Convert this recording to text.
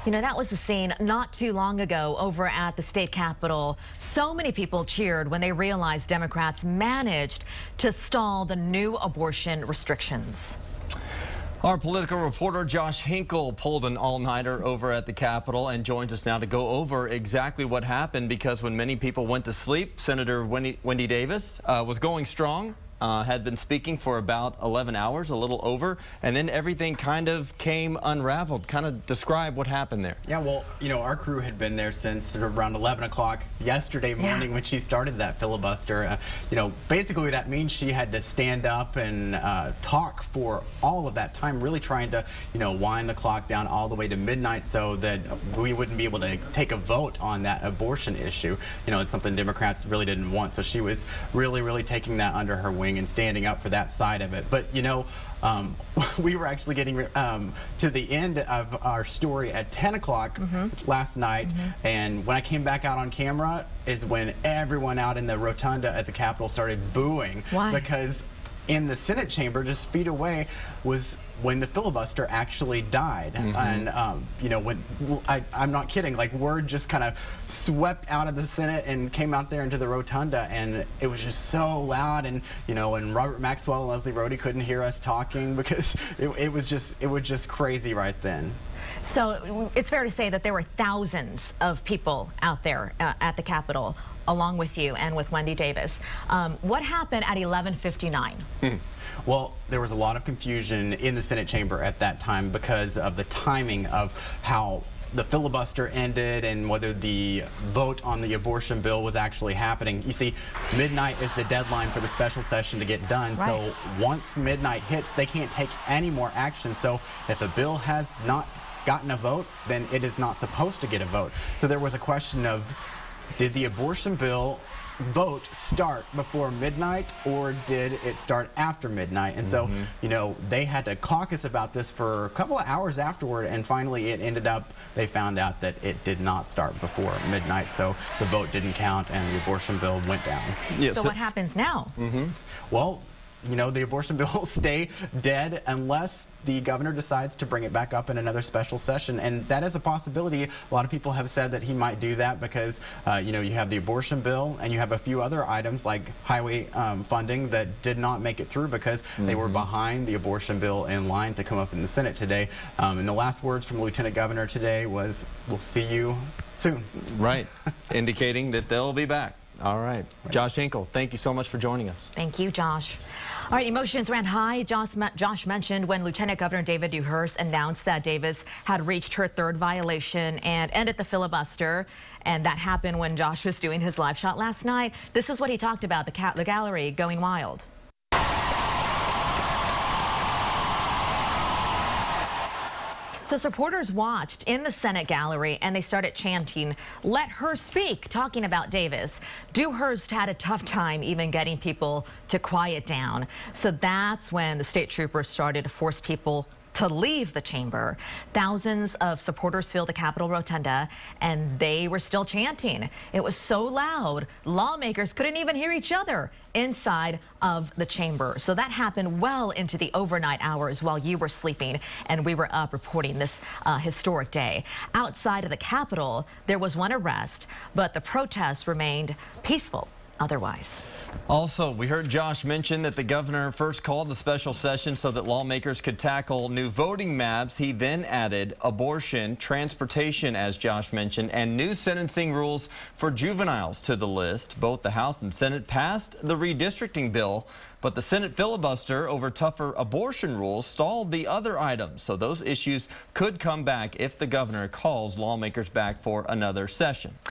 You know, that was the scene not too long ago over at the state capitol. So many people cheered when they realized Democrats managed to stall the new abortion restrictions. Our political reporter Josh Hinkle pulled an all-nighter over at the Capitol and joins us now to go over exactly what happened, because when many people went to sleep, Senator Wendy Davis was going strong. Had been speaking for about 11 hours, a little over, and then everything kind of came unraveled. Kind of describe what happened there. Yeah, well, you know, our crew had been there since around 11 o'clock yesterday morning when she started that filibuster. You know, basically that means she had to stand up and talk for all of that time, really trying to, you know, wind the clock down all the way to midnight so that we wouldn't be able to take a vote on that abortion issue. You know, it's something Democrats really didn't want, so she was really taking that under her wing and standing up for that side of it. But you know, we were actually getting to the end of our story at 10 o'clock last night, and when I came back out on camera is when everyone out in the rotunda at the Capitol started booing. Why? Because in the Senate chamber, just feet away, was when the filibuster actually died. And, you know, when I'm not kidding, like word just kind of swept out of the Senate and came out there into the rotunda, and it was just so loud. And, you know, and Robert Maxwell and Leslie Rhodey couldn't hear us talking because it was just crazy right then. So it's fair to say that there were thousands of people out there at the Capitol, along with you and with Wendy Davis. What happened at 11:59? Well, there was a lot of confusion in the Senate chamber at that time because of the timing of how the filibuster ended and whether the vote on the abortion bill was actually happening. You see, midnight is the deadline for the special session to get done. Right. So once midnight hits, they can't take any more action. So if a bill has not gotten a vote, then it is not supposed to get a vote. So there was a question of, did the abortion bill vote start before midnight, or did it start after midnight? And so, you know, they had to caucus about this for a couple of hours afterward, and finally it ended up, they found out that it did not start before midnight, so the vote didn't count and the abortion bill went down. Yeah, so what happens now? Well, you know, the abortion bill will stay dead unless the governor decides to bring it back up in another special session, and that is a possibility. A lot of people have said that he might do that because, you know, you have the abortion bill and you have a few other items like highway funding that did not make it through because they were behind the abortion bill in line to come up in the Senate today. And the last words from the Lieutenant Governor today was, "We'll see you soon." Right, indicating that they'll be back. All right. Josh Hinkle, thank you so much for joining us. Thank you, Josh. All right, emotions ran high. Josh mentioned when Lieutenant Governor David Dewhurst announced that Davis had reached her third violation and ended the filibuster. And that happened when Josh was doing his live shot last night. This is what he talked about, the gallery going wild. So supporters watched in the Senate gallery and they started chanting, "Let her speak," talking about Davis. Dewhurst had a tough time even getting people to quiet down. So that's when the state troopers started to force people to leave the chamber. Thousands of supporters filled the Capitol rotunda and they were still chanting. It was so loud, lawmakers couldn't even hear each other inside of the chamber. So that happened well into the overnight hours while you were sleeping and we were up reporting this historic day. Outside of the Capitol, there was one arrest, but the protests remained peaceful otherwise. Also, we heard Josh mention that the governor first called the special session so that lawmakers could tackle new voting maps. He then added abortion, transportation, as Josh mentioned, and new sentencing rules for juveniles to the list. Both the House and Senate passed the redistricting bill, but the Senate filibuster over tougher abortion rules stalled the other items. So those issues could come back if the governor calls lawmakers back for another session.